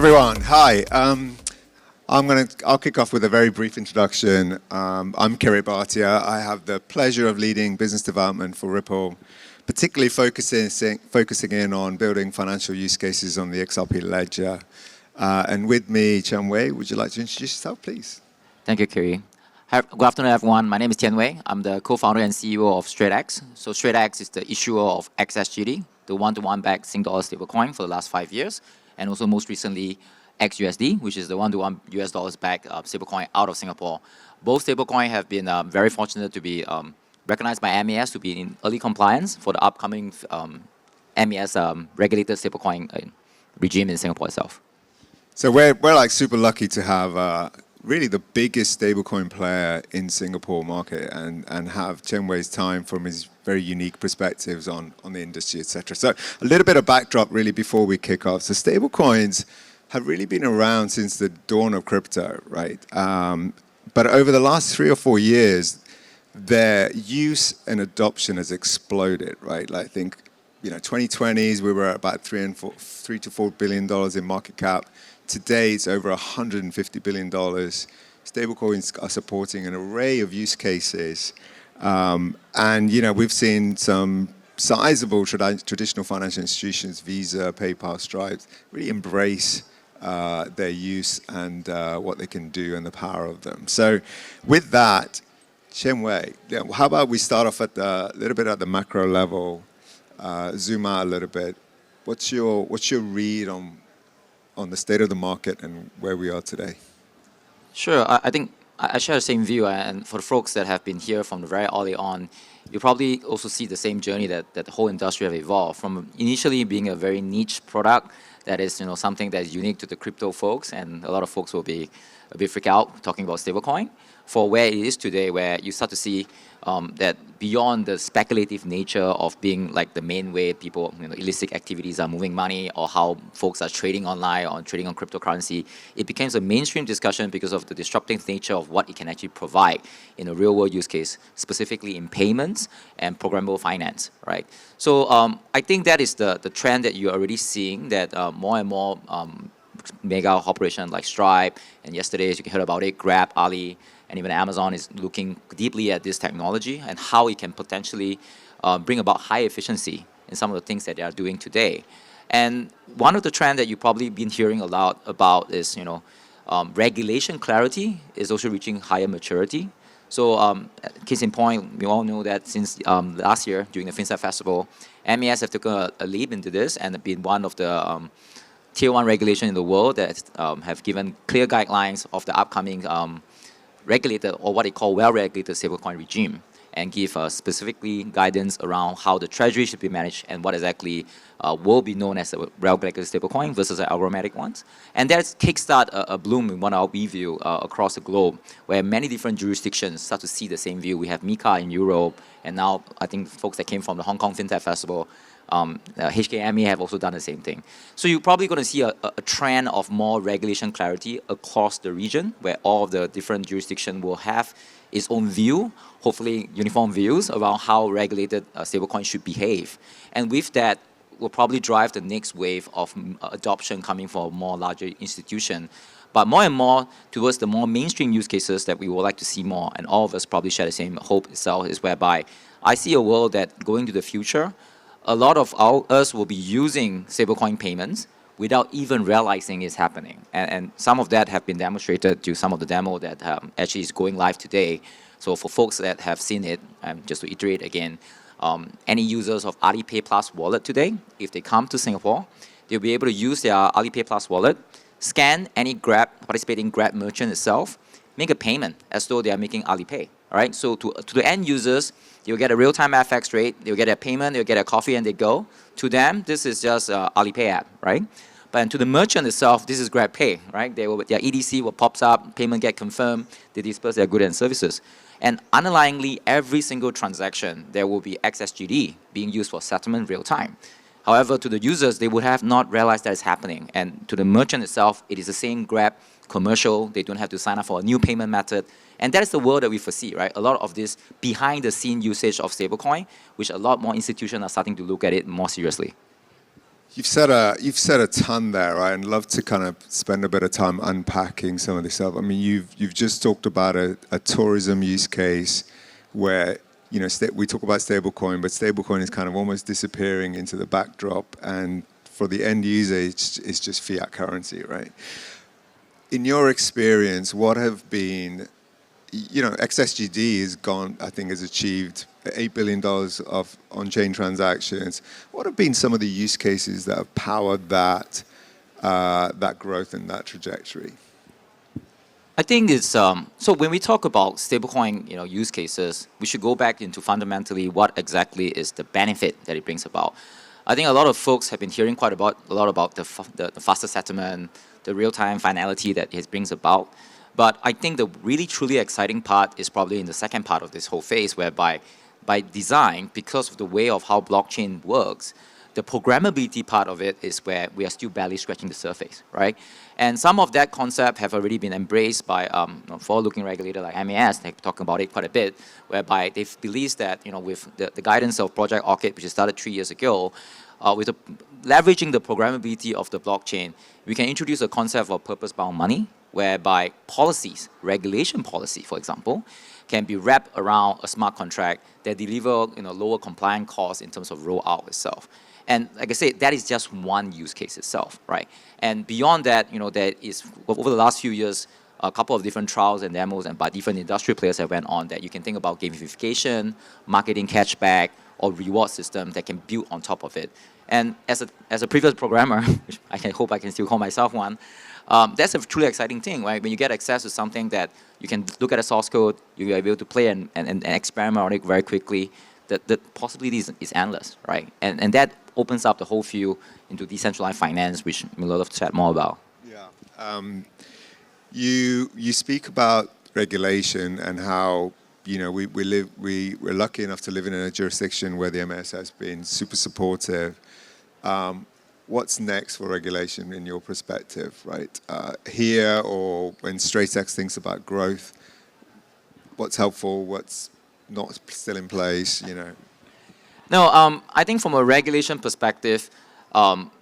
everyone. Hi. I'll kick off with a very brief introduction. I'm Kirit Bhatia. I have the pleasure of leading business development for Ripple, particularly focusing in on building financial use cases on the XRP ledger. And with me, Tianwei, would you like to introduce yourself, please? Thank you, Kirit. Good afternoon, everyone. My name is Tianwei. I'm the co-founder and CEO of StraitsX. So StraitsX is the issuer of XSGD, the one-to-one backed single dollar stablecoin for the last 5 years, and also most recently XUSD, which is the one-to-one US dollars backed stablecoin out of Singapore. Both stablecoin have been very fortunate to be recognized by MAS to be in early compliance for the upcoming MAS regulated stablecoin regime in Singapore itself. So we're like super lucky to have really the biggest stablecoin player in Singapore market and have Tianwei's time from his very unique perspectives on the industry, etc. So a little bit of backdrop really before we kick off. So stablecoins have really been around since the dawn of crypto, right? But over the last 3 or 4 years, their use and adoption has exploded, right? Like I think, 2020s, we were at about $3 to $4 billion in market cap. Today, it's over $150 billion. Stablecoins are supporting an array of use cases. And, we've seen some sizable traditional financial institutions, Visa, PayPal, Stripe, really embrace their use and what they can do and the power of them. So with that, Tianwei, how about we start off at a little bit at the macro level, zoom out a little bit. What's your read on the state of the market and where we are today? Sure. I think I share the same view. And for the folks that have been here from the very early on, you probably also see the same journey that the whole industry have evolved from initially being a very niche product that is something that is unique to the crypto folks, and a lot of folks will be a bit freaked out talking about stablecoin, for where it is today, where you start to see that beyond the speculative nature of being like the main way people, illicit activities are moving money, or how folks are trading online or trading on cryptocurrency, it becomes a mainstream discussion because of the disruptive nature of what it can actually provide in a real world use case, specifically in payments and programmable finance, right? So I think that is the trend that you're already seeing, that more and more mega operations like Stripe, and yesterday, as you heard about it, Grab, Ali, and even Amazon is looking deeply at this technology and how it can potentially bring about high efficiency in some of the things that they are doing today. And one of the trends that you've probably been hearing a lot about is, regulation clarity is also reaching higher maturity. So case in point, we all know that since last year during the FinTech Festival, MAS have taken a leap into this and been one of the tier 1 regulation in the world that have given clear guidelines of the upcoming regulated, or what they call well-regulated stablecoin regime, and give specifically guidance around how the treasury should be managed and what exactly will be known as a well-regulated stablecoin versus the algorithmic ones. And that's kickstart a bloom in one of our view across the globe, where many different jurisdictions start to see the same view. We have MiCA in Europe, and now I think folks that came from the Hong Kong FinTech Festival, HKMA have also done the same thing. So you're probably going to see a trend of more regulation clarity across the region, where all of the different jurisdictions will have its own view, hopefully uniform views around how regulated stablecoins should behave. And with that, will probably drive the next wave of adoption coming from more larger institutions, but more and more towards the more mainstream use cases that we would like to see more. And all of us probably share the same hope itself, is whereby I see a world that going to the future, a lot of us will be using stablecoin payments without even realizing it's happening. And some of that have been demonstrated to some of the demo that actually is going live today. So for folks that have seen it, just to iterate again, any users of Alipay Plus wallet today, if they come to Singapore, they'll be able to use their Alipay Plus wallet, scan any participating Grab merchant itself, make a payment as though they are making Alipay. All right, so to the end users, you'll get a real-time FX rate, you'll get a payment, you'll get a coffee, and they go. To them, this is just Alipay app, right? But to the merchant itself, this is GrabPay, right? Their EDC will pops up, payment get confirmed, they disperse their goods and services. And underlyingly, every single transaction, there will be XSGD being used for settlement real time. However, to the users, they would have not realized that it's happening. And to the merchant itself, it is the same Grab commercial. They don't have to sign up for a new payment method. And that is the world that we foresee, right? A lot of this behind-the-scene usage of stablecoin, which a lot more institutions are starting to look at it more seriously. You've said a ton there, right? And love to kind of spend a bit of time unpacking some of this stuff. I mean, you've just talked about a tourism use case where we talk about stablecoin, but stablecoin is kind of almost disappearing into the backdrop, and for the end user, it's just fiat currency, right? In your experience, what have been, XSGD has gone, I think, has achieved $8 billion of on-chain transactions. What have been some of the use cases that have powered that growth and that trajectory? I think it's so when we talk about stablecoin, use cases, we should go back into fundamentally what exactly is the benefit that it brings about. I think a lot of folks have been hearing a lot about the faster settlement, the real-time finality that it brings about. But I think the really truly exciting part is probably in the second part of this whole phase, whereby by design, because of the way of how blockchain works, the programmability part of it is where we are still barely scratching the surface, right? And some of that concept have already been embraced by forward-looking regulator like MAS. They're talking about it quite a bit, whereby they believe that with the guidance of Project Orchid, which started 3 years ago, leveraging the programmability of the blockchain, we can introduce a concept of purpose-bound money, whereby policies, regulation policy, for example, can be wrapped around a smart contract that deliver lower compliance costs in terms of rollout itself. And like I said, that is just one use case itself, right? And beyond that, there is, over the last few years, a couple of different trials and demos and by different industry players have went on that you can think about gamification, marketing cashback, or reward system that can build on top of it. And as a previous programmer, which I hope I can still call myself one, that's a truly exciting thing, right? When you get access to something that you can look at a source code, you're able to play and experiment on it very quickly, the possibility is endless, right? And that opens up the whole field into decentralized finance, which we'll love to chat more about. Yeah. You speak about regulation and how we're lucky enough to live in a jurisdiction where the MS has been super supportive. What's next for regulation in your perspective, right? Here or when StraitsX thinks about growth, what's helpful, what's not still in place, No, I think from a regulation perspective,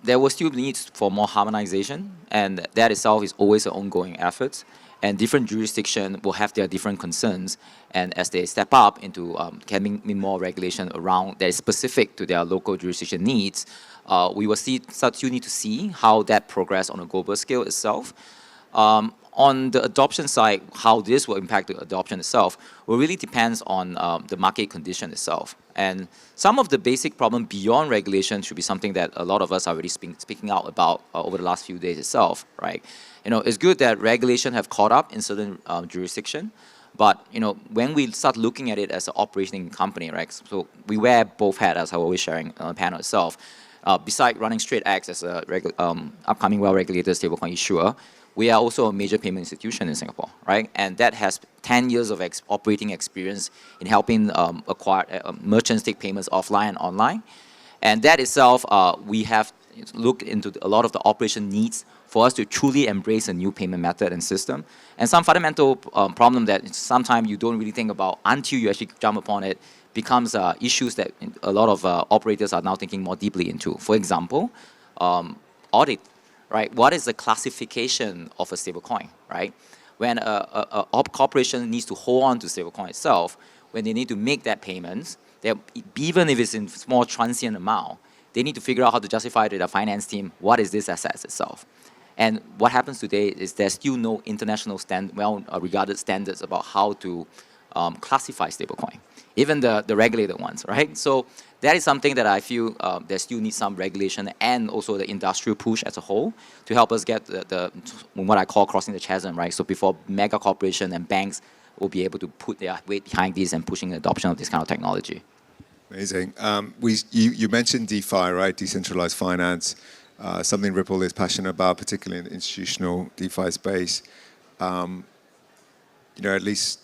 there will still need for more harmonization, and that itself is always an ongoing effort. And different jurisdictions will have their different concerns, and as they step up into having more regulation around that is specific to their local jurisdiction needs, we will still need to see how that progress on a global scale itself. On the adoption side, how this will impact the adoption itself will really depends on the market condition itself. And some of the basic problem beyond regulation should be something that a lot of us are already speaking out about over the last few days itself, right? It's good that regulation have caught up in certain jurisdiction, but when we start looking at it as an operating company, right? So we wear both hats, as I was always sharing on the panel itself. Beside running StraitsX as a upcoming well-regulated stablecoin issuer, we are also a major payment institution in Singapore, right? And that has 10 years of operating experience in helping merchants take payments offline and online. And that itself, we have looked into a lot of the operation needs for us to truly embrace a new payment method and system. And some fundamental problem that sometimes you don't really think about until you actually jump upon it becomes issues that a lot of operators are now thinking more deeply into. For example, audit. Right? What is the classification of a stablecoin, right? When a corporation needs to hold on to stablecoin itself, when they need to make that payment, even if it's in small transient amount, they need to figure out how to justify to the finance team, what is this asset itself? And what happens today is there's still no international well-regarded standards about how to classify stablecoin, even the regulated ones, right? So that is something that I feel there still needs some regulation and also the industrial push as a whole to help us get the what I call crossing the chasm, right? So before mega corporation and banks will be able to put their weight behind this and pushing the adoption of this kind of technology. Amazing. You mentioned DeFi, right? Decentralized finance, something Ripple is passionate about, particularly in the institutional DeFi space. At least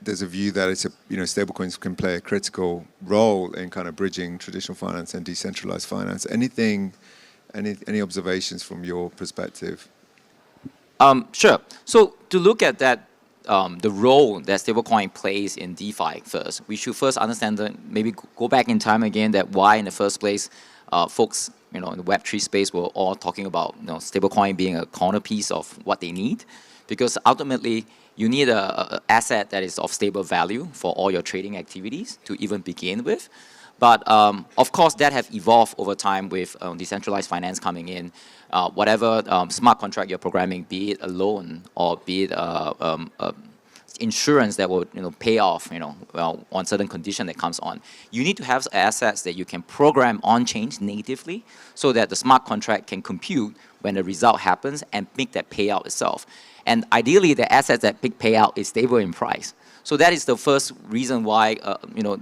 there's a view that stablecoins can play a critical role in kind of bridging traditional finance and decentralized finance. Any observations from your perspective? Sure. So to look at that, the role that stablecoin plays in DeFi first. We should first understand maybe go back in time again that why in the first place folks in the Web3 space were all talking about stablecoin being a corner piece of what they need, because ultimately you need a asset that is of stable value for all your trading activities to even begin with. But of course, that have evolved over time with decentralized finance coming in. Whatever smart contract you're programming, be it a loan or be it insurance that will pay off on certain condition that comes on. You need to have assets that you can program on chain natively so that the smart contract can compute when the result happens and make that payout itself. And ideally, the assets that big payout is stable in price. So that is the first reason why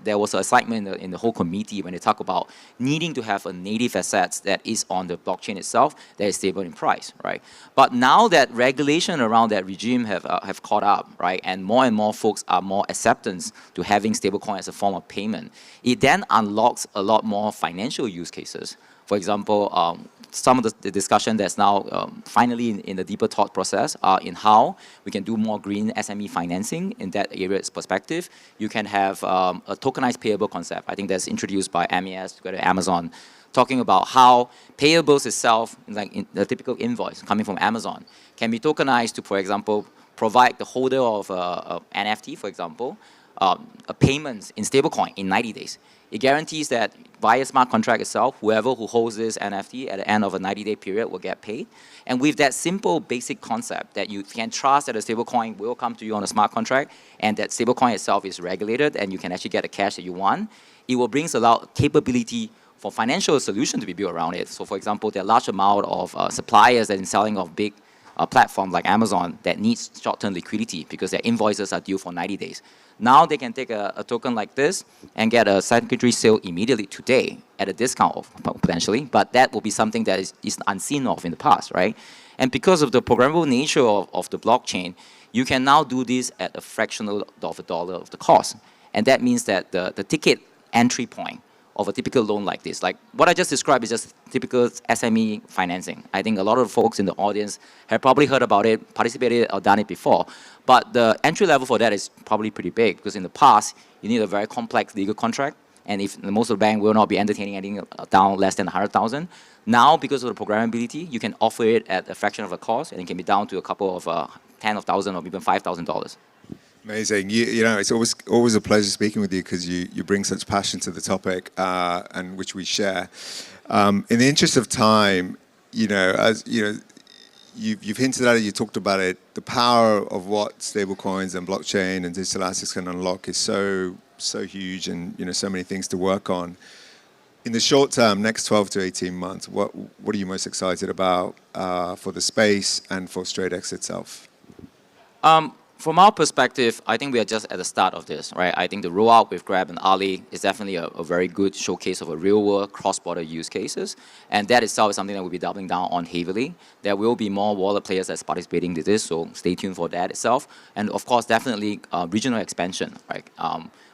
there was an excitement in the whole committee when they talk about needing to have a native assets that is on the blockchain itself that is stable in price, right? But now that regulation around that regime have caught up, right, and more folks are more acceptance to having stablecoin as a form of payment, it then unlocks a lot more financial use cases. For example, some of the discussion that's now finally in the deeper thought process are in how we can do more green SME financing in that area's perspective. You can have a tokenized payable concept. I think that's introduced by MES together with Amazon, talking about how payables itself, like in the typical invoice coming from Amazon, can be tokenized to, for example, provide the holder of NFT, for example, a payments in stablecoin in 90 days. It guarantees that via smart contract itself, whoever who holds this NFT at the end of a 90-day period will get paid. And with that simple basic concept that you can trust that a stablecoin will come to you on a smart contract and that stablecoin itself is regulated and you can actually get the cash that you want, it will bring a lot of capability for financial solution to be built around it. So for example, there are large amount of suppliers that are selling of big platform like Amazon that needs short-term liquidity because their invoices are due for 90 days. Now they can take a token like this and get a secondary sale immediately today at a discount potentially, but that will be something that is unseen of in the past, right? And because of the programmable nature of the blockchain, you can now do this at a fractional of a dollar of the cost. And that means that the ticket entry point of a typical loan like this. Like what I just described is just typical SME financing. I think a lot of folks in the audience have probably heard about it, participated or done it before. But the entry level for that is probably pretty big because in the past, you need a very complex legal contract. And if most of the bank will not be entertaining anything down less than 100,000, now because of the programmability, you can offer it at a fraction of the cost and it can be down to a couple of tens of thousands or even $5,000. Amazing. You know, it's always a pleasure speaking with you because you bring such passion to the topic, and which we share. In the interest of time, as you've hinted at it, you talked about it. The power of what stablecoins and blockchain and digital assets can unlock is so huge, and so many things to work on. In the short term, next 12 to 18 months, what are you most excited about for the space and for StraitsX itself? From our perspective, I think we are just at the start of this, right? I think the rollout with Grab and Ali is definitely a very good showcase of a real-world cross-border use cases, and that itself is something that we'll be doubling down on heavily. There will be more wallet players that's participating in this, so stay tuned for that itself. And of course, definitely regional expansion, right?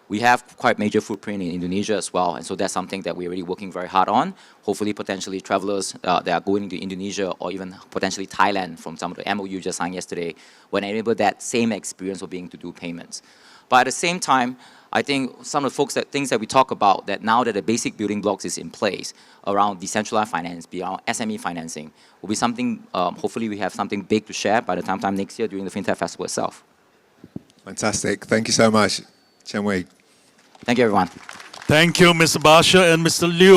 We have quite major footprint in Indonesia as well, and so that's something that we're really working very hard on. Hopefully, potentially travelers that are going to Indonesia or even potentially Thailand from some of the MOU just signed yesterday will enable that same experience of being able to do payments. But at the same time, I think some of the things that we talk about, that now that the basic building blocks is in place around decentralized finance, beyond SME financing, will be something, hopefully we have something big to share by the time next year during the FinTech Festival itself. Fantastic. Thank you so much, Tianwei. Thank you, everyone. Thank you, Mr. Bhatia and Mr. Liu.